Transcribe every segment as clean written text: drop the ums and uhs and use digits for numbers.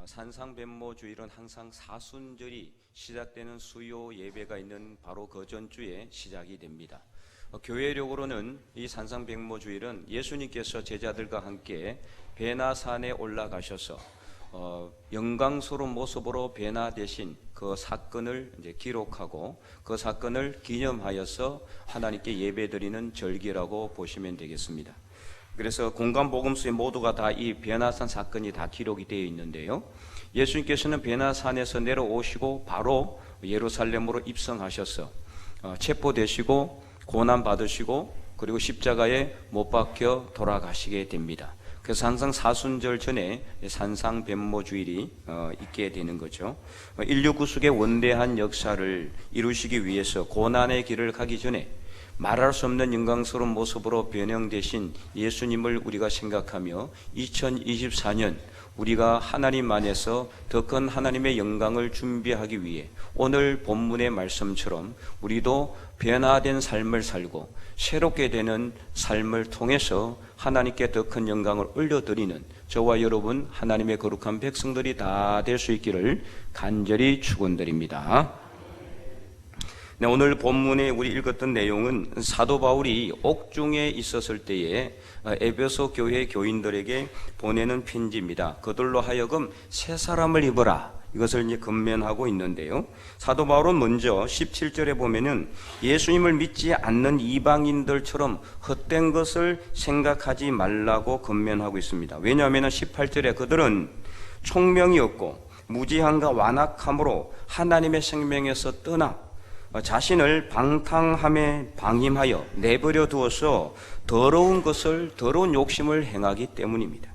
산상뱀모주일은 항상 사순절이 시작되는 수요 예배가 있는 바로 그 전주에 시작이 됩니다. 교회력으로는 이 산상뱀모주일은 예수님께서 제자들과 함께 베나산에 올라가셔서 영광스러운 모습으로 변화되신 그 사건을 이제 기록하고 그 사건을 기념하여서 하나님께 예배드리는 절기라고 보시면 되겠습니다. 그래서 공간복음서에 모두가 다 이 베나산 사건이 다 기록이 되어 있는데요. 예수님께서는 베나산에서 내려오시고 바로 예루살렘으로 입성하셔서 체포되시고 고난 받으시고 그리고 십자가에 못 박혀 돌아가시게 됩니다. 그래서 항상 사순절 전에 산상뱀모주일이 있게 되는 거죠. 인류 구속의 원대한 역사를 이루시기 위해서 고난의 길을 가기 전에 말할 수 없는 영광스러운 모습으로 변형되신 예수님을 우리가 생각하며 2024년 우리가 하나님 안에서 더 큰 하나님의 영광을 준비하기 위해 오늘 본문의 말씀처럼 우리도 변화된 삶을 살고 새롭게 되는 삶을 통해서 하나님께 더 큰 영광을 올려드리는 저와 여러분 하나님의 거룩한 백성들이 다 될 수 있기를 간절히 축원드립니다. 네, 오늘 본문에 우리 읽었던 내용은 사도 바울이 옥중에 있었을 때에 에베소 교회 교인들에게 보내는 편지입니다. 그들로 하여금 새 사람을 입어라, 이것을 이제 권면하고 있는데요. 사도 바울은 먼저 17절에 보면은 예수님을 믿지 않는 이방인들처럼 헛된 것을 생각하지 말라고 권면하고 있습니다. 왜냐하면 18절에 그들은 총명이 없고 무지함과 완악함으로 하나님의 생명에서 떠나 자신을 방탕함에 방임하여 내버려 두어서 더러운 욕심을 행하기 때문입니다.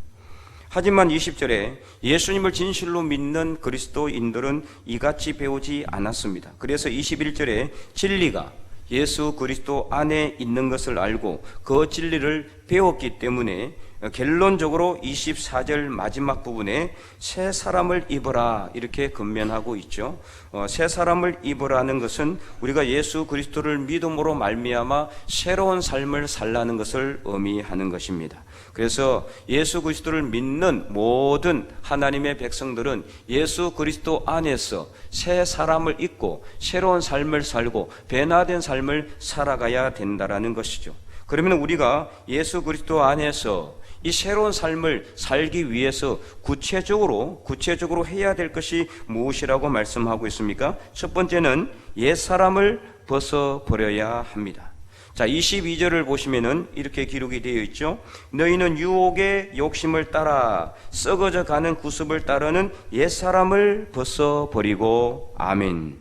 하지만 20절에 예수님을 진실로 믿는 그리스도인들은 이같이 배우지 않았습니다. 그래서 21절에 진리가 예수 그리스도 안에 있는 것을 알고 그 진리를 배웠기 때문에 결론적으로 24절 마지막 부분에 새 사람을 입어라 이렇게 권면하고 있죠. 새 사람을 입으라는 것은 우리가 예수 그리스도를 믿음으로 말미암아 새로운 삶을 살라는 것을 의미하는 것입니다. 그래서 예수 그리스도를 믿는 모든 하나님의 백성들은 예수 그리스도 안에서 새 사람을 입고 새로운 삶을 살고 변화된 삶을 살아가야 된다라는 것이죠. 그러면 우리가 예수 그리스도 안에서 이 새로운 삶을 살기 위해서 구체적으로 해야 될 것이 무엇이라고 말씀하고 있습니까? 첫 번째는 옛사람을 벗어버려야 합니다. 자, 22절을 보시면은 이렇게 기록이 되어 있죠. 너희는 유혹의 욕심을 따라 썩어져 가는 구습을 따르는 옛사람을 벗어버리고 아멘.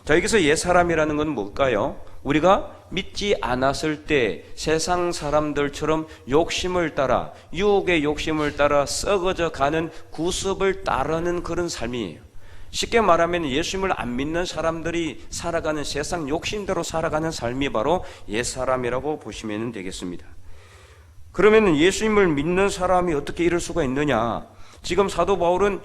자, 여기서 옛사람이라는 건 뭘까요? 우리가 믿지 않았을 때 세상 사람들처럼 욕심을 따라 유혹의 욕심을 따라 썩어져 가는 구습을 따르는 그런 삶이에요. 쉽게 말하면 예수님을 안 믿는 사람들이 살아가는 세상 욕심대로 살아가는 삶이 바로 옛사람이라고 보시면 되겠습니다. 그러면 예수님을 믿는 사람이 어떻게 이럴 수가 있느냐? 지금 사도 바울은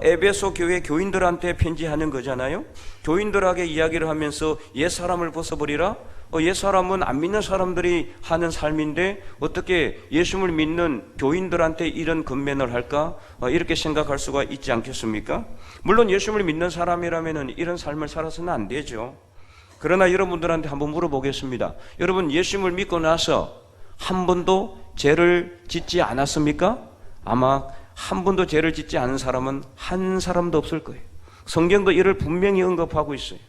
에베소 교회 교인들한테 편지하는 거잖아요. 교인들에게 이야기를 하면서 옛사람을 벗어버리라. 옛사람은 안 믿는 사람들이 하는 삶인데 어떻게 예수님을 믿는 교인들한테 이런 권면을 할까? 이렇게 생각할 수가 있지 않겠습니까? 물론 예수님을 믿는 사람이라면 이런 삶을 살아서는 안 되죠. 그러나 여러분들한테 한번 물어보겠습니다. 여러분 예수님을 믿고 나서 한 번도 죄를 짓지 않았습니까? 아마 한 번도 죄를 짓지 않은 사람은 한 사람도 없을 거예요. 성경도 이를 분명히 언급하고 있어요.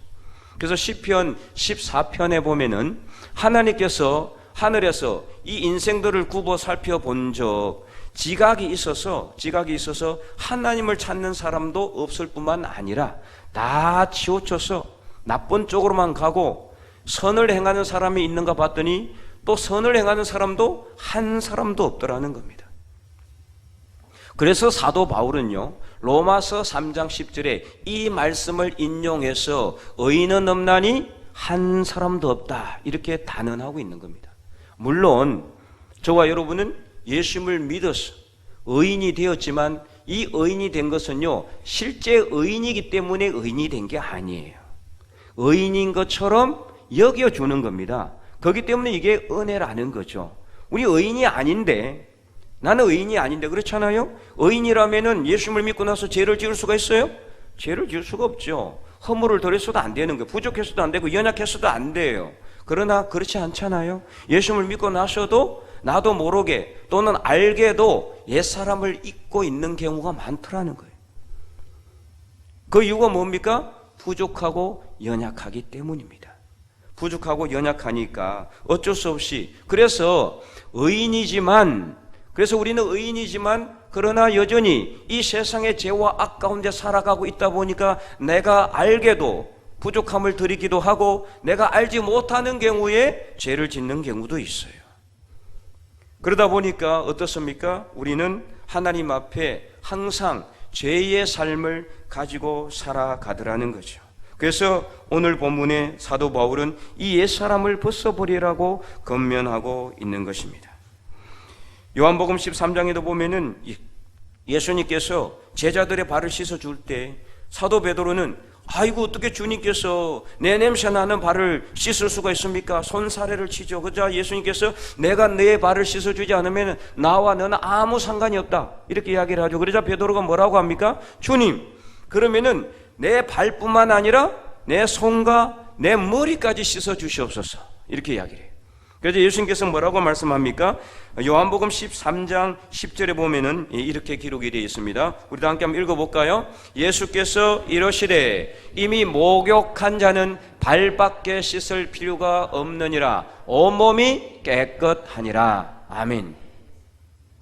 그래서 시편 14편에 보면은 하나님께서 하늘에서 이 인생들을 굽어 살펴본 적 지각이 있어서 하나님을 찾는 사람도 없을 뿐만 아니라 다 치우쳐서 나쁜 쪽으로만 가고 선을 행하는 사람이 있는가 봤더니 또 선을 행하는 사람도 한 사람도 없더라는 겁니다. 그래서 사도 바울은요 로마서 3장 10절에 이 말씀을 인용해서 의인은 없나니 한 사람도 없다 이렇게 단언하고 있는 겁니다. 물론 저와 여러분은 예수님을 믿어서 의인이 되었지만 이 의인이 된 것은요 실제 의인이기 때문에 의인이 된 게 아니에요. 의인인 것처럼 여겨주는 겁니다. 그렇기 때문에 이게 은혜라는 거죠. 우리 의인이 아닌데 나는 의인이 아닌데, 그렇잖아요? 의인이라면은 예수님을 믿고 나서 죄를 지을 수가 있어요? 죄를 지을 수가 없죠. 허물을 덜했어도 안 되는 거예요. 부족했어도 안 되고 연약했어도 안 돼요. 그러나 그렇지 않잖아요. 예수님을 믿고 나서도 나도 모르게 또는 알게도 옛사람을 잊고 있는 경우가 많더라는 거예요. 그 이유가 뭡니까? 부족하고 연약하기 때문입니다. 부족하고 연약하니까 어쩔 수 없이, 그래서 우리는 의인이지만 그러나 여전히 이 세상의 죄와 악 가운데 살아가고 있다 보니까 내가 알게도 부족함을 드리기도 하고 내가 알지 못하는 경우에 죄를 짓는 경우도 있어요. 그러다 보니까 어떻습니까? 우리는 하나님 앞에 항상 죄의 삶을 가지고 살아가더라는 거죠. 그래서 오늘 본문의 사도 바울은 이 옛사람을 벗어버리라고 권면하고 있는 것입니다. 요한복음 13장에도 보면은 예수님께서 제자들의 발을 씻어줄 때 사도 베드로는 아이고 어떻게 주님께서 내 냄새 나는 발을 씻을 수가 있습니까? 손사래를 치죠. 그러자 예수님께서 내가 내 발을 씻어주지 않으면 나와 너는 아무 상관이 없다 이렇게 이야기를 하죠. 그러자 베드로가 뭐라고 합니까? 주님, 그러면은 내 발뿐만 아니라 내 손과 내 머리까지 씻어주시옵소서 이렇게 이야기를 해요. 그래서 예수님께서 뭐라고 말씀합니까? 요한복음 13장 10절에 보면은 이렇게 기록이 되어 있습니다. 우리도 함께 한번 읽어볼까요? 예수께서 이러시되 이미 목욕한 자는 발밖에 씻을 필요가 없느니라 온몸이 깨끗하니라. 아멘.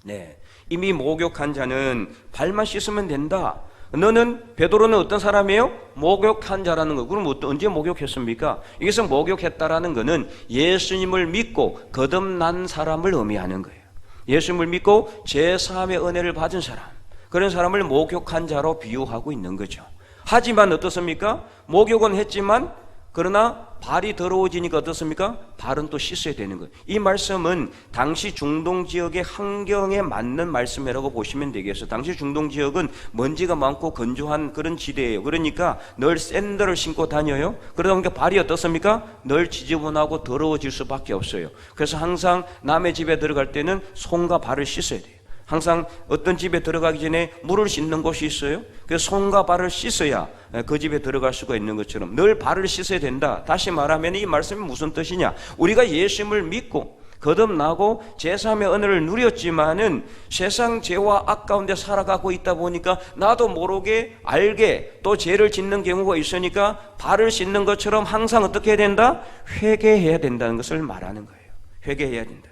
네, 이미 목욕한 자는 발만 씻으면 된다. 너는, 베드로는 어떤 사람이에요? 목욕한 자라는 거. 그럼 언제 목욕했습니까? 여기서 목욕했다라는 것은 예수님을 믿고 거듭난 사람을 의미하는 거예요. 예수님을 믿고 제사함의 은혜를 받은 사람, 그런 사람을 목욕한 자로 비유하고 있는 거죠. 하지만 어떻습니까? 목욕은 했지만 그러나 발이 더러워지니까 어떻습니까? 발은 또 씻어야 되는 거예요. 이 말씀은 당시 중동 지역의 환경에 맞는 말씀이라고 보시면 되겠어요. 당시 중동 지역은 먼지가 많고 건조한 그런 지대예요. 그러니까 늘 샌들을 신고 다녀요. 그러다 보니까 발이 어떻습니까? 늘 지저분하고 더러워질 수밖에 없어요. 그래서 항상 남의 집에 들어갈 때는 손과 발을 씻어야 돼요. 항상 어떤 집에 들어가기 전에 물을 씻는 곳이 있어요. 그래서 손과 발을 씻어야 그 집에 들어갈 수가 있는 것처럼 늘 발을 씻어야 된다. 다시 말하면 이 말씀이 무슨 뜻이냐? 우리가 예수님을 믿고 거듭나고 제사함의 은혜를 누렸지만은 세상 죄와 악 가운데 살아가고 있다 보니까 나도 모르게 알게 또 죄를 짓는 경우가 있으니까 발을 씻는 것처럼 항상 어떻게 해야 된다? 회개해야 된다는 것을 말하는 거예요. 회개해야 된다.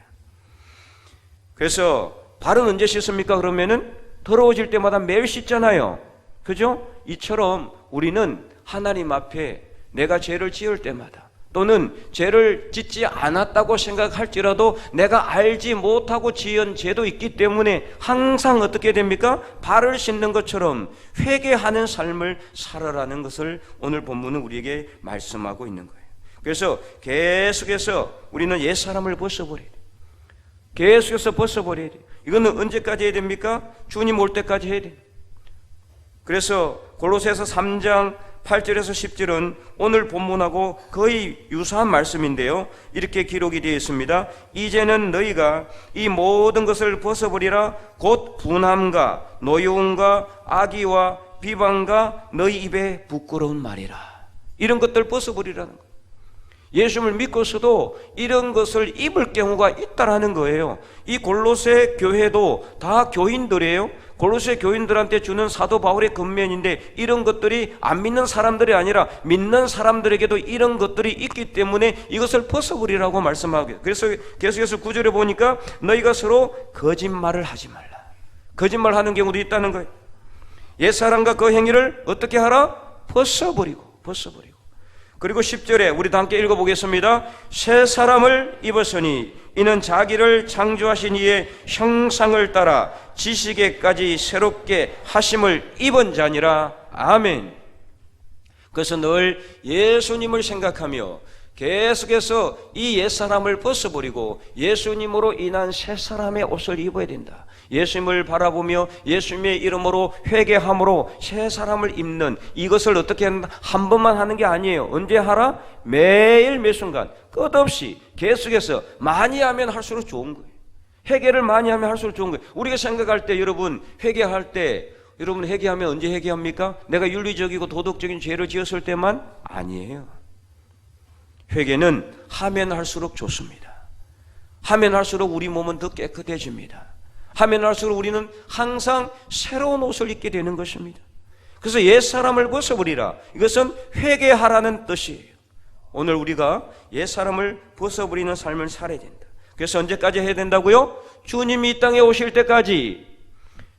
그래서 발은 언제 씻습니까? 그러면은 더러워질 때마다 매일 씻잖아요. 그죠? 이처럼 우리는 하나님 앞에 내가 죄를 지을 때마다 또는 죄를 짓지 않았다고 생각할지라도 내가 알지 못하고 지은 죄도 있기 때문에 항상 어떻게 됩니까? 발을 씻는 것처럼 회개하는 삶을 살아라는 것을 오늘 본문은 우리에게 말씀하고 있는 거예요. 그래서 계속해서 우리는 옛사람을 벗어버려야 돼요. 계속해서 벗어버려야 돼요. 이거는 언제까지 해야 됩니까? 주님 올 때까지 해야 돼요. 그래서 골로새서 3장 8절에서 10절은 오늘 본문하고 거의 유사한 말씀인데요. 이렇게 기록이 되어 있습니다. 이제는 너희가 이 모든 것을 벗어버리라. 곧 분함과 노여움과 악의와 비방과 너희 입에 부끄러운 말이라. 이런 것들 벗어버리라는 거예요. 예수님을 믿고서도 이런 것을 입을 경우가 있다라는 거예요. 이 골로새 교회도 다 교인들이에요. 골로새 교인들한테 주는 사도 바울의 권면인데 이런 것들이 안 믿는 사람들이 아니라 믿는 사람들에게도 이런 것들이 있기 때문에 이것을 벗어버리라고 말씀하고, 그래서 계속해서 9절에 보니까 너희가 서로 거짓말을 하지 말라. 거짓말하는 경우도 있다는 거예요. 옛사람과 그 행위를 어떻게 하라? 벗어버리고. 그리고 10절에 우리도 함께 읽어보겠습니다. 새 사람을 입었으니 이는 자기를 창조하신 이의 형상을 따라 지식에까지 새롭게 하심을 입은 자니라. 아멘. 그래서 늘 예수님을 생각하며 계속해서 이 옛사람을 벗어버리고 예수님으로 인한 새 사람의 옷을 입어야 된다. 예수님을 바라보며 예수님의 이름으로 회개함으로 새 사람을 입는 이것을 어떻게 한 번만 하는 게 아니에요. 언제 하라? 매일 매순간 끝없이 계속해서 많이 하면 할수록 좋은 거예요. 회개를 많이 하면 할수록 좋은 거예요. 우리가 생각할 때 여러분 회개할 때 여러분 회개하면 언제 회개합니까? 내가 윤리적이고 도덕적인 죄를 지었을 때만? 아니에요. 회개는 하면 할수록 좋습니다. 하면 할수록 우리 몸은 더 깨끗해집니다. 하면 할수록 우리는 항상 새로운 옷을 입게 되는 것입니다. 그래서 옛사람을 벗어버리라. 이것은 회개하라는 뜻이에요. 오늘 우리가 옛사람을 벗어버리는 삶을 살아야 된다. 그래서 언제까지 해야 된다고요? 주님이 이 땅에 오실 때까지.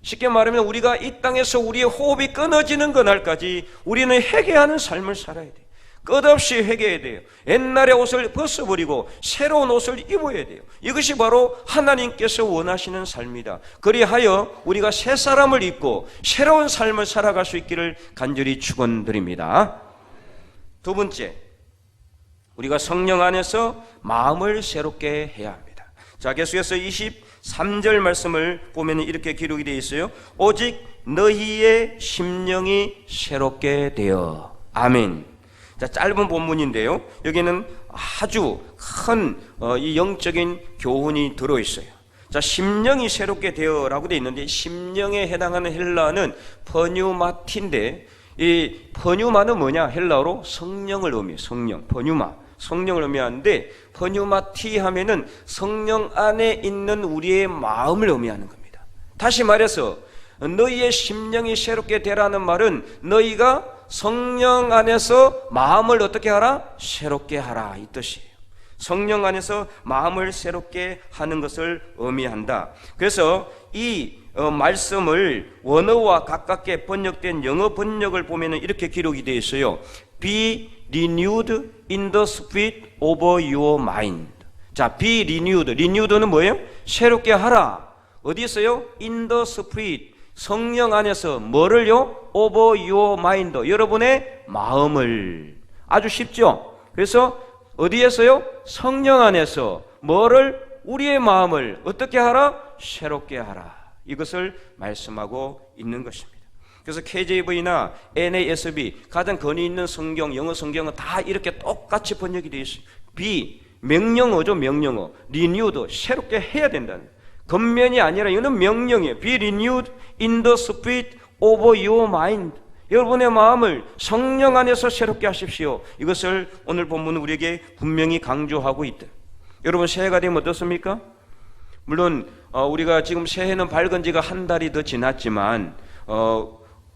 쉽게 말하면 우리가 이 땅에서 우리의 호흡이 끊어지는 그날까지 우리는 회개하는 삶을 살아야 돼요. 끝없이 회개해야 돼요. 옛날의 옷을 벗어버리고 새로운 옷을 입어야 돼요. 이것이 바로 하나님께서 원하시는 삶이다. 그리하여 우리가 새 사람을 입고 새로운 삶을 살아갈 수 있기를 간절히 축원드립니다. 두 번째, 우리가 성령 안에서 마음을 새롭게 해야 합니다. 자, 계속해서 23절 말씀을 보면 이렇게 기록이 되어 있어요. 오직 너희의 심령이 새롭게 되어. 아멘. 자, 짧은 본문인데요. 여기는 아주 큰 이 영적인 교훈이 들어있어요. 자, 심령이 새롭게 되어라고 되어 있는데 심령에 해당하는 헬라어는 퍼뉴마티인데 이 퍼뉴마는 뭐냐? 헬라어로 성령을 의미해요. 성령, 퍼뉴마. 성령을 의미하는데 퍼뉴마티 하면은 성령 안에 있는 우리의 마음을 의미하는 겁니다. 다시 말해서 너희의 심령이 새롭게 되라는 말은 너희가 성령 안에서 마음을 어떻게 하라? 새롭게 하라, 이 뜻이에요. 성령 안에서 마음을 새롭게 하는 것을 의미한다. 그래서 이 말씀을 원어와 가깝게 번역된 영어 번역을 보면 이렇게 기록이 되어 있어요. Be renewed in the spirit of your mind. 자, be renewed. renewed는 뭐예요? 새롭게 하라. 어디 있어요? in the spirit. 성령 안에서 뭐를요? of your mind. 여러분의 마음을. 아주 쉽죠? 그래서 어디에서요? 성령 안에서 뭐를? 우리의 마음을 어떻게 하라? 새롭게 하라. 이것을 말씀하고 있는 것입니다. 그래서 KJV나 NASB 가장 권위 있는 성경, 영어 성경은 다 이렇게 똑같이 번역이 되어 있어요. be, 명령어죠, 명령어. renewed, 새롭게 해야 된다는. 겉면이 아니라 이거는 명령이에요. be renewed in the spirit of your mind. 여러분의 마음을 성령 안에서 새롭게 하십시오. 이것을 오늘 본문은 우리에게 분명히 강조하고 있다. 여러분, 새해가 되면 어떻습니까? 물론 우리가 지금 새해는 밝은 지가 한 달이 더 지났지만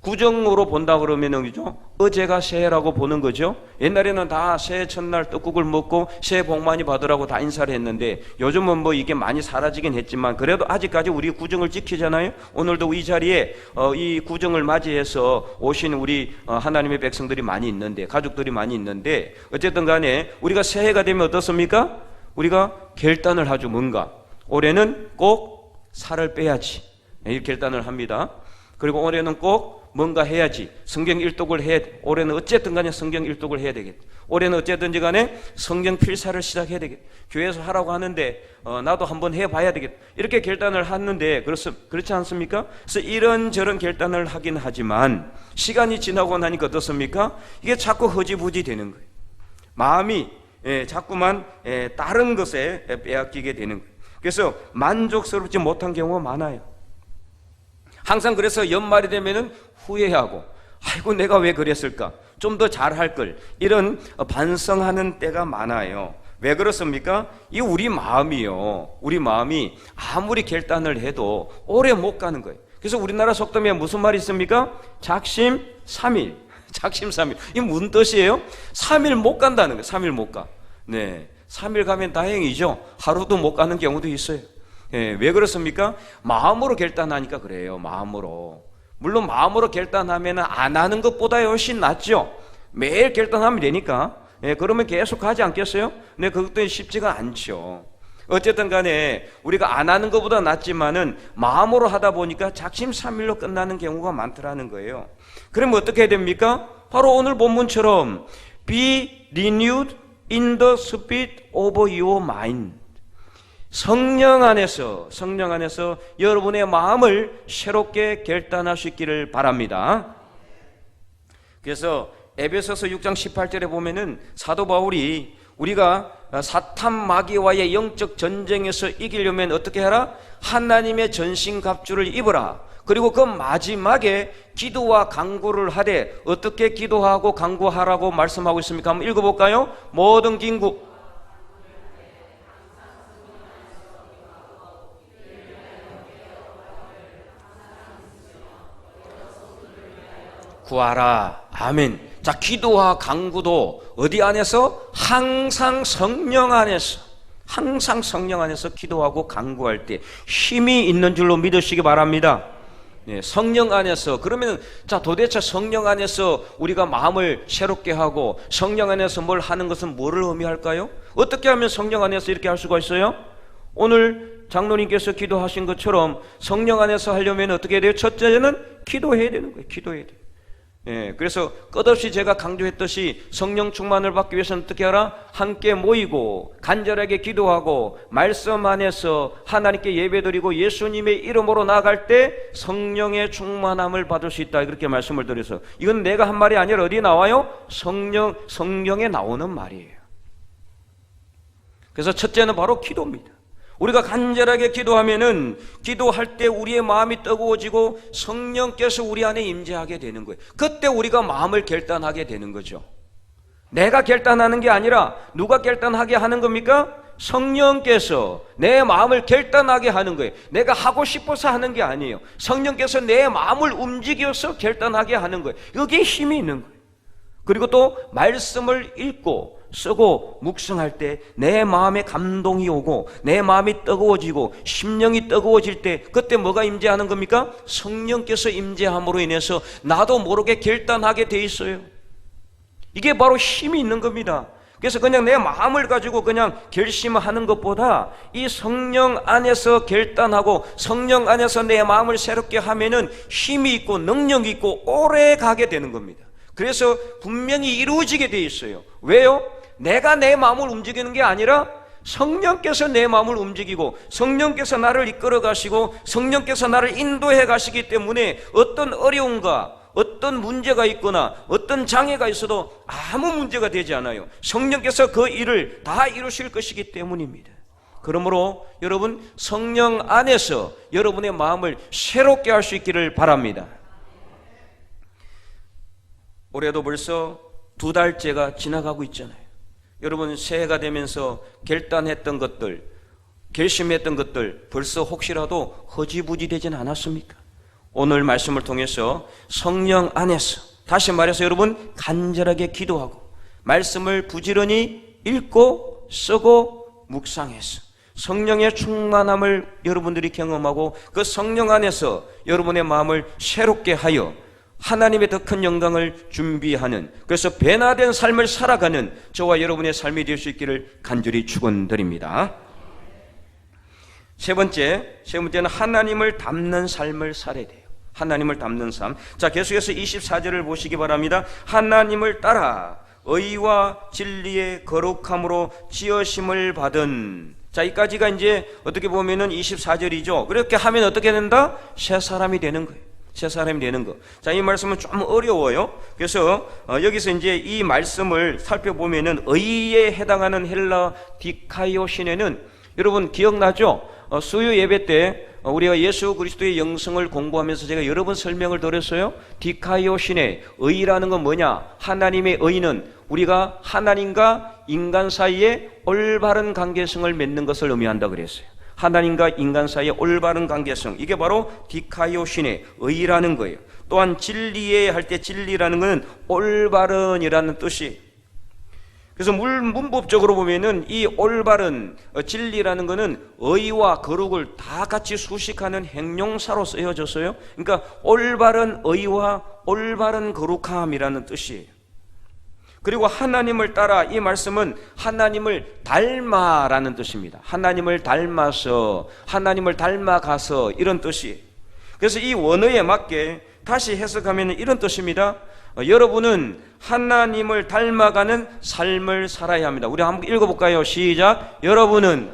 구정으로 본다 그러면은 그죠? 어제가 새해라고 보는 거죠. 옛날에는 다 새해 첫날 떡국을 먹고 새해 복 많이 받으라고 다 인사를 했는데 요즘은 뭐 이게 많이 사라지긴 했지만 그래도 아직까지 우리 구정을 지키잖아요. 오늘도 이 자리에 이 구정을 맞이해서 오신 우리 하나님의 백성들이 많이 있는데, 가족들이 많이 있는데, 어쨌든 간에 우리가 새해가 되면 어떻습니까? 우리가 결단을 하죠. 뭔가 올해는 꼭 살을 빼야지, 이렇게 결단을 합니다. 그리고 올해는 꼭 뭔가 해야지. 성경 일독을 해야 돼. 올해는 어쨌든 간에 성경 일독을 해야 되겠다. 올해는 어쨌든지 간에 성경 필사를 시작해야 되겠다. 교회에서 하라고 하는데 나도 한번 해봐야 되겠다. 이렇게 결단을 하는데 그렇지 않습니까? 그래서 이런저런 결단을 하긴 하지만 시간이 지나고 나니까 어떻습니까? 이게 자꾸 허지부지 되는 거예요. 마음이 자꾸만 다른 것에 빼앗기게 되는 거예요. 그래서 만족스럽지 못한 경우가 많아요. 항상 그래서 연말이 되면은 후회하고, 아이고 내가 왜 그랬을까? 좀 더 잘할 걸. 이런 반성하는 때가 많아요. 왜 그렇습니까? 이 우리 마음이요. 우리 마음이 아무리 결단을 해도 오래 못 가는 거예요. 그래서 우리나라 속담에 무슨 말이 있습니까? 작심 3일. 작심 3일. 이게 무슨 뜻이에요? 3일 못 간다는 거예요. 3일 못 가. 네. 3일 가면 다행이죠. 하루도 못 가는 경우도 있어요. 왜 그렇습니까? 마음으로 결단하니까 그래요. 마음으로. 물론 마음으로 결단하면 안 하는 것보다 훨씬 낫죠. 매일 결단하면 되니까. 그러면 계속 가지 않겠어요? 근데 그것도 쉽지가 않죠. 어쨌든 간에 우리가 안 하는 것보다 낫지만은 마음으로 하다 보니까 작심삼일로 끝나는 경우가 많더라는 거예요. 그러면 어떻게 해야 됩니까? 바로 오늘 본문처럼 Be renewed in the spirit of your mind. 성령 안에서 여러분의 마음을 새롭게 결단할 수 있기를 바랍니다. 그래서 에베소서 6장 18절에 보면은 사도 바울이 우리가 사탄 마귀와의 영적 전쟁에서 이기려면 어떻게 해라? 하나님의 전신갑주를 입어라. 그리고 그 마지막에 기도와 간구를 하되 어떻게 기도하고 간구하라고 말씀하고 있습니까? 한번 읽어볼까요? 모든 긴구 구하라. 아멘. 자, 기도와 간구도 어디 안에서? 항상 성령 안에서, 항상 성령 안에서 기도하고 간구할 때 힘이 있는 줄로 믿으시기 바랍니다. 네, 성령 안에서. 그러면 자, 도대체 성령 안에서 우리가 마음을 새롭게 하고 성령 안에서 뭘 하는 것은 뭐를 의미할까요? 어떻게 하면 성령 안에서 이렇게 할 수가 있어요? 오늘 장로님께서 기도하신 것처럼 성령 안에서 하려면 어떻게 해야 돼요? 첫째는 기도해야 되는 거예요. 기도해야 돼요. 예, 그래서 끝없이 제가 강조했듯이 성령 충만을 받기 위해서는 어떻게 하라? 함께 모이고 간절하게 기도하고 말씀 안에서 하나님께 예배드리고 예수님의 이름으로 나아갈 때 성령의 충만함을 받을 수 있다, 그렇게 말씀을 드려서, 이건 내가 한 말이 아니라 어디 나와요? 성령에 나오는 말이에요. 그래서 첫째는 바로 기도입니다. 우리가 간절하게 기도하면은 기도할 때 우리의 마음이 뜨거워지고 성령께서 우리 안에 임재하게 되는 거예요. 그때 우리가 마음을 결단하게 되는 거죠. 내가 결단하는 게 아니라 누가 결단하게 하는 겁니까? 성령께서 내 마음을 결단하게 하는 거예요. 내가 하고 싶어서 하는 게 아니에요. 성령께서 내 마음을 움직여서 결단하게 하는 거예요. 여기에 힘이 있는 거예요. 그리고 또 말씀을 읽고 쓰고 묵상할 때 내 마음에 감동이 오고 내 마음이 뜨거워지고 심령이 뜨거워질 때 그때 뭐가 임재하는 겁니까? 성령께서 임재함으로 인해서 나도 모르게 결단하게 돼 있어요. 이게 바로 힘이 있는 겁니다. 그래서 그냥 내 마음을 가지고 그냥 결심하는 것보다 이 성령 안에서 결단하고 성령 안에서 내 마음을 새롭게 하면은 힘이 있고 능력이 있고 오래 가게 되는 겁니다. 그래서 분명히 이루어지게 돼 있어요. 왜요? 내가 내 마음을 움직이는 게 아니라 성령께서 내 마음을 움직이고 성령께서 나를 이끌어 가시고 성령께서 나를 인도해 가시기 때문에 어떤 어려움과 어떤 문제가 있거나 어떤 장애가 있어도 아무 문제가 되지 않아요. 성령께서 그 일을 다 이루실 것이기 때문입니다. 그러므로 여러분, 성령 안에서 여러분의 마음을 새롭게 할 수 있기를 바랍니다. 올해도 벌써 2달째가 지나가고 있잖아요. 여러분, 새해가 되면서 결단했던 것들, 결심했던 것들 벌써 혹시라도 허지부지 되진 않았습니까? 오늘 말씀을 통해서 성령 안에서, 다시 말해서 여러분, 간절하게 기도하고 말씀을 부지런히 읽고 쓰고 묵상해서 성령의 충만함을 여러분들이 경험하고 그 성령 안에서 여러분의 마음을 새롭게 하여 하나님의 더 큰 영광을 준비하는, 그래서 변화된 삶을 살아가는 저와 여러분의 삶이 될 수 있기를 간절히 축원드립니다. 세 번째는 하나님을 닮는 삶을 살아야 돼요. 하나님을 닮는 삶. 자, 계속해서 24절을 보시기 바랍니다. 하나님을 따라 의와 진리의 거룩함으로 지으심을 받은. 자, 여기까지가 이제 어떻게 보면은 24절이죠. 그렇게 하면 어떻게 된다? 새 사람이 되는 거예요. 새 사람이 되는 거. 자, 이 말씀은 좀 어려워요. 그래서 여기서 이제 이 말씀을 살펴보면은 의에 해당하는 헬라 디카이오시네는 여러분 기억나죠? 수요 예배 때 우리가 예수 그리스도의 영성을 공부하면서 제가 여러 번 설명을 드렸어요. 디카이오시네, 의라는 건 뭐냐? 하나님의 의는 우리가 하나님과 인간 사이에 올바른 관계성을 맺는 것을 의미한다 그랬어요. 하나님과 인간 사이의 올바른 관계성, 이게 바로 디카이오신의 의라는 거예요. 또한 진리에 할 때 진리라는 것은 올바른이라는 뜻이. 그래서 문법적으로 보면은 이 올바른 진리라는 것은 의와 거룩을 다 같이 수식하는 행용사로 쓰여졌어요. 그러니까 올바른 의와 올바른 거룩함이라는 뜻이에요. 그리고 하나님을 따라, 이 말씀은 하나님을 닮아라는 뜻입니다. 하나님을 닮아서, 하나님을 닮아가서, 이런 뜻이에요. 그래서 이 원어에 맞게 다시 해석하면 이런 뜻입니다. 여러분은 하나님을 닮아가는 삶을 살아야 합니다. 우리 한번 읽어볼까요? 시작. 여러분은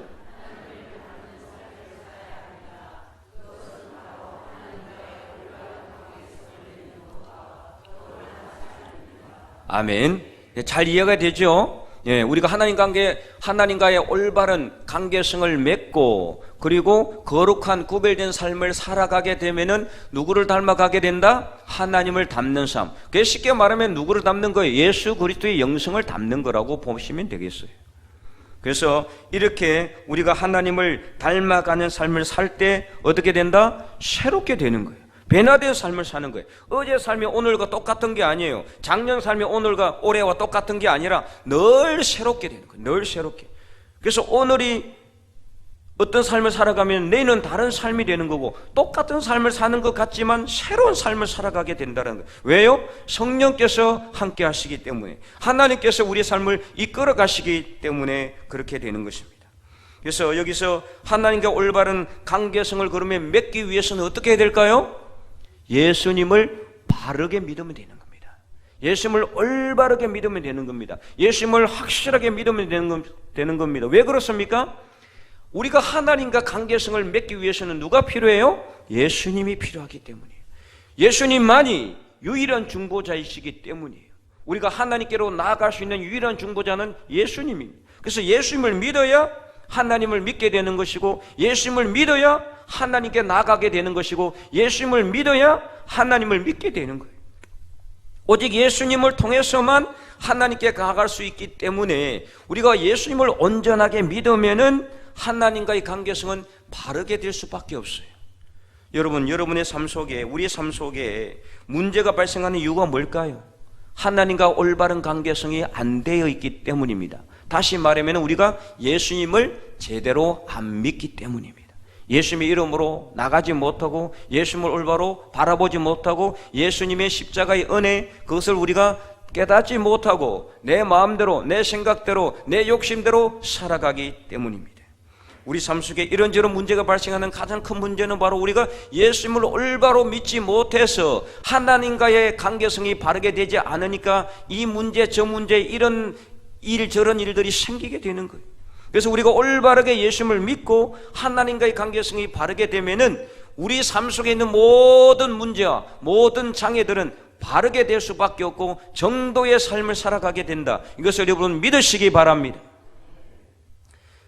아멘. 잘 이해가 되죠? 우리가 하나님과의 올바른 관계성을 맺고 그리고 거룩한 구별된 삶을 살아가게 되면은 누구를 닮아가게 된다? 하나님을 닮는 삶. 그게 쉽게 말하면 누구를 닮는 거예요? 예수 그리스도의 영성을 닮는 거라고 보시면 되겠어요. 그래서 이렇게 우리가 하나님을 닮아가는 삶을 살 때 어떻게 된다? 새롭게 되는 거예요. 변화된 삶을 사는 거예요. 어제 삶이 오늘과 똑같은 게 아니에요. 작년 삶이 오늘과 올해와 똑같은 게 아니라 늘 새롭게 되는 거예요. 늘 새롭게. 그래서 오늘이 어떤 삶을 살아가면 내일은 다른 삶이 되는 거고, 똑같은 삶을 사는 것 같지만 새로운 삶을 살아가게 된다는 거예요. 왜요? 성령께서 함께 하시기 때문에, 하나님께서 우리의 삶을 이끌어 가시기 때문에 그렇게 되는 것입니다. 그래서 여기서 하나님과 올바른 관계성을 그러면 맺기 위해서는 어떻게 해야 될까요? 예수님을 바르게 믿으면 되는 겁니다. 예수님을 올바르게 믿으면 되는 겁니다. 예수님을 확실하게 믿으면 되는 겁니다. 왜 그렇습니까? 우리가 하나님과 관계성을 맺기 위해서는 누가 필요해요? 예수님이 필요하기 때문이에요. 예수님만이 유일한 중보자이시기 때문이에요. 우리가 하나님께로 나아갈 수 있는 유일한 중보자는 예수님입니다. 그래서 예수님을 믿어야 하나님을 믿게 되는 것이고, 예수님을 믿어야 하나님께 나아가게 되는 것이고, 예수님을 믿어야 하나님을 믿게 되는 거예요. 오직 예수님을 통해서만 하나님께 나아갈 수 있기 때문에 우리가 예수님을 온전하게 믿으면은 하나님과의 관계성은 바르게 될 수밖에 없어요. 여러분, 여러분의 삶 속에, 우리의 삶 속에 문제가 발생하는 이유가 뭘까요? 하나님과 올바른 관계성이 안 되어 있기 때문입니다. 다시 말하면 우리가 예수님을 제대로 안 믿기 때문입니다. 예수님의 이름으로 나가지 못하고, 예수님을 올바로 바라보지 못하고, 예수님의 십자가의 은혜, 그것을 우리가 깨닫지 못하고 내 마음대로, 내 생각대로, 내 욕심대로 살아가기 때문입니다. 우리 삶 속에 이런저런 문제가 발생하는 가장 큰 문제는 바로 우리가 예수님을 올바로 믿지 못해서 하나님과의 관계성이 바르게 되지 않으니까 이 문제 저 문제 이런 일 저런 일들이 생기게 되는 거예요. 그래서 우리가 올바르게 예수님을 믿고 하나님과의 관계성이 바르게 되면은 우리 삶 속에 있는 모든 문제와 모든 장애들은 바르게 될 수밖에 없고 정도의 삶을 살아가게 된다. 이것을 여러분 믿으시기 바랍니다.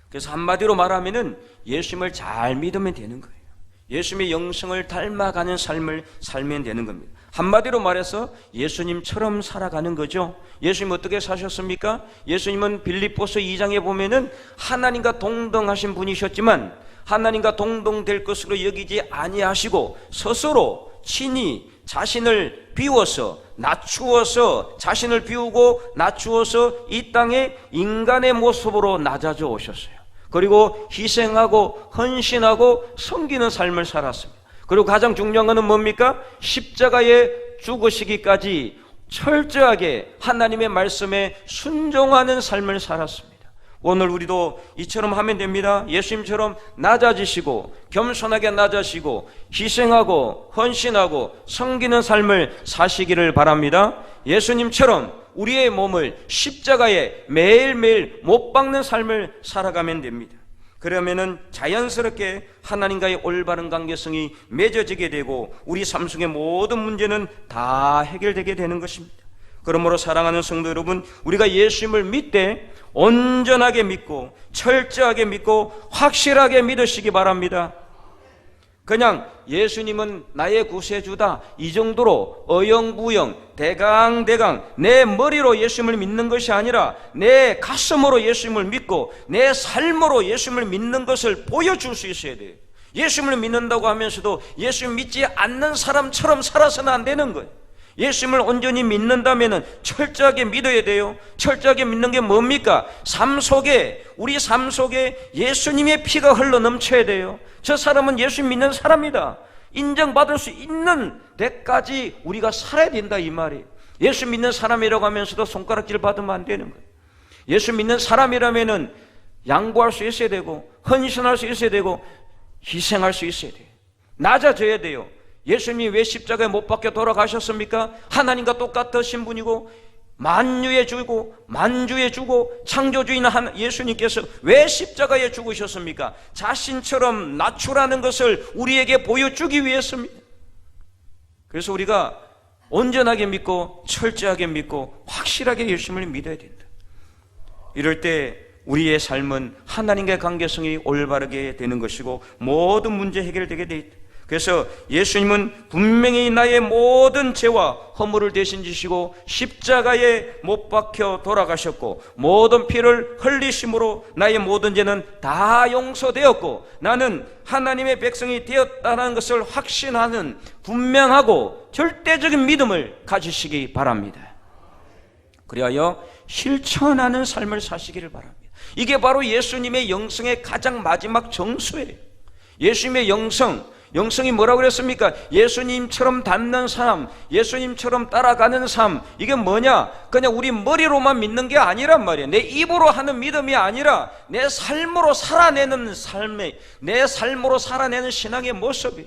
그래서 한마디로 말하면은 예수님을 잘 믿으면 되는 거예요. 예수님의 영성을 닮아가는 삶을 살면 되는 겁니다. 한마디로 말해서 예수님처럼 살아가는 거죠. 예수님 어떻게 사셨습니까? 예수님은 빌립보서 2장에 보면은 하나님과 동등하신 분이셨지만 하나님과 동등될 것으로 여기지 아니하시고 스스로 친히 자신을 비워서 낮추어서, 자신을 비우고 낮추어서 이 땅에 인간의 모습으로 낮아져 오셨어요. 그리고 희생하고 헌신하고 섬기는 삶을 살았습니다. 그리고 가장 중요한 것은 뭡니까? 십자가에 죽으시기까지 철저하게 하나님의 말씀에 순종하는 삶을 살았습니다. 오늘 우리도 이처럼 하면 됩니다. 예수님처럼 낮아지시고 겸손하게 낮아지시고 희생하고 헌신하고 섬기는 삶을 사시기를 바랍니다. 예수님처럼 우리의 몸을 십자가에 매일매일 못 박는 삶을 살아가면 됩니다. 그러면은 자연스럽게 하나님과의 올바른 관계성이 맺어지게 되고 우리 삶 속의 모든 문제는 다 해결되게 되는 것입니다. 그러므로 사랑하는 성도 여러분, 우리가 예수님을 믿되 온전하게 믿고 철저하게 믿고 확실하게 믿으시기 바랍니다. 그냥 예수님은 나의 구세주다 이 정도로 어영부영 대강대강 내 머리로 예수님을 믿는 것이 아니라 내 가슴으로 예수님을 믿고 내 삶으로 예수님을 믿는 것을 보여줄 수 있어야 돼요. 예수님을 믿는다고 하면서도 예수님 믿지 않는 사람처럼 살아서는 안 되는 거예요. 예수님을 온전히 믿는다면 철저하게 믿어야 돼요. 철저하게 믿는 게 뭡니까? 삶 속에, 우리 삶 속에 예수님의 피가 흘러 넘쳐야 돼요. 저 사람은 예수 믿는 사람이다, 인정받을 수 있는 데까지 우리가 살아야 된다 이 말이에요. 예수 믿는 사람이라고 하면서도 손가락질 받으면 안 되는 거예요. 예수 믿는 사람이라면 양보할 수 있어야 되고 헌신할 수 있어야 되고 희생할 수 있어야 돼요. 낮아져야 돼요. 예수님이 왜 십자가에 못 박혀 돌아가셨습니까? 하나님과 똑같으신 분이고 만유의 주고 만주의 주고 창조주인 예수님께서 왜 십자가에 죽으셨습니까? 자신처럼 낮추라는 것을 우리에게 보여주기 위해서입니다. 그래서 우리가 온전하게 믿고 철저하게 믿고 확실하게 예수님을 믿어야 된다. 이럴 때 우리의 삶은 하나님과의 관계성이 올바르게 되는 것이고 모든 문제 해결되게 돼 있다. 그래서 예수님은 분명히 나의 모든 죄와 허물을 대신 지시고 십자가에 못 박혀 돌아가셨고 모든 피를 흘리심으로 나의 모든 죄는 다 용서되었고 나는 하나님의 백성이 되었다는 것을 확신하는 분명하고 절대적인 믿음을 가지시기 바랍니다. 그리하여 실천하는 삶을 사시기를 바랍니다. 이게 바로 예수님의 영성의 가장 마지막 정수예요. 예수님의 영성이 뭐라고 그랬습니까? 예수님처럼 닮는 삶, 예수님처럼 따라가는 삶. 이게 뭐냐? 그냥 우리 머리로만 믿는 게 아니란 말이에요. 내 입으로 하는 믿음이 아니라 내 삶으로 살아내는 삶의, 내 삶으로 살아내는 신앙의 모습이,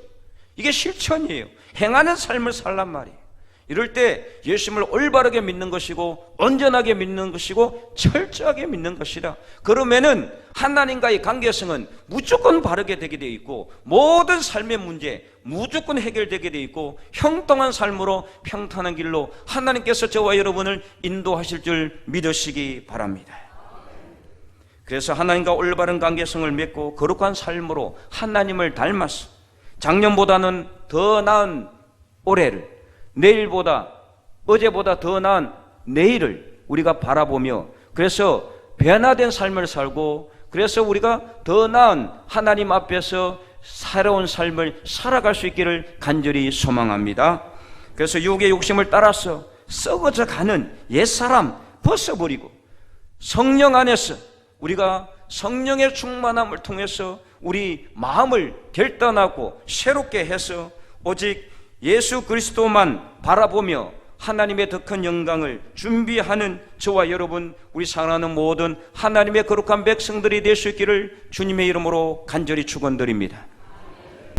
이게 실천이에요. 행하는 삶을 살란 말이에요. 이럴 때 예수님을 올바르게 믿는 것이고 온전하게 믿는 것이고 철저하게 믿는 것이라. 그러면은 하나님과의 관계성은 무조건 바르게 되게 되어 있고 모든 삶의 문제 무조건 해결되게 되어 있고 형통한 삶으로 평탄한 길로 하나님께서 저와 여러분을 인도하실 줄 믿으시기 바랍니다. 그래서 하나님과 올바른 관계성을 맺고 거룩한 삶으로 하나님을 닮아서 작년보다는 더 나은 올해를, 내일보다, 어제보다 더 나은 내일을 우리가 바라보며 그래서 변화된 삶을 살고 그래서 우리가 더 나은 하나님 앞에서 새로운 삶을 살아갈 수 있기를 간절히 소망합니다. 그래서 육의 욕심을 따라서 썩어져 가는 옛사람 벗어버리고 성령 안에서 우리가 성령의 충만함을 통해서 우리 마음을 결단하고 새롭게 해서 오직 예수 그리스도만 바라보며 하나님의 더 큰 영광을 준비하는 저와 여러분, 우리 사랑하는 모든 하나님의 거룩한 백성들이 될 수 있기를 주님의 이름으로 간절히 축원드립니다.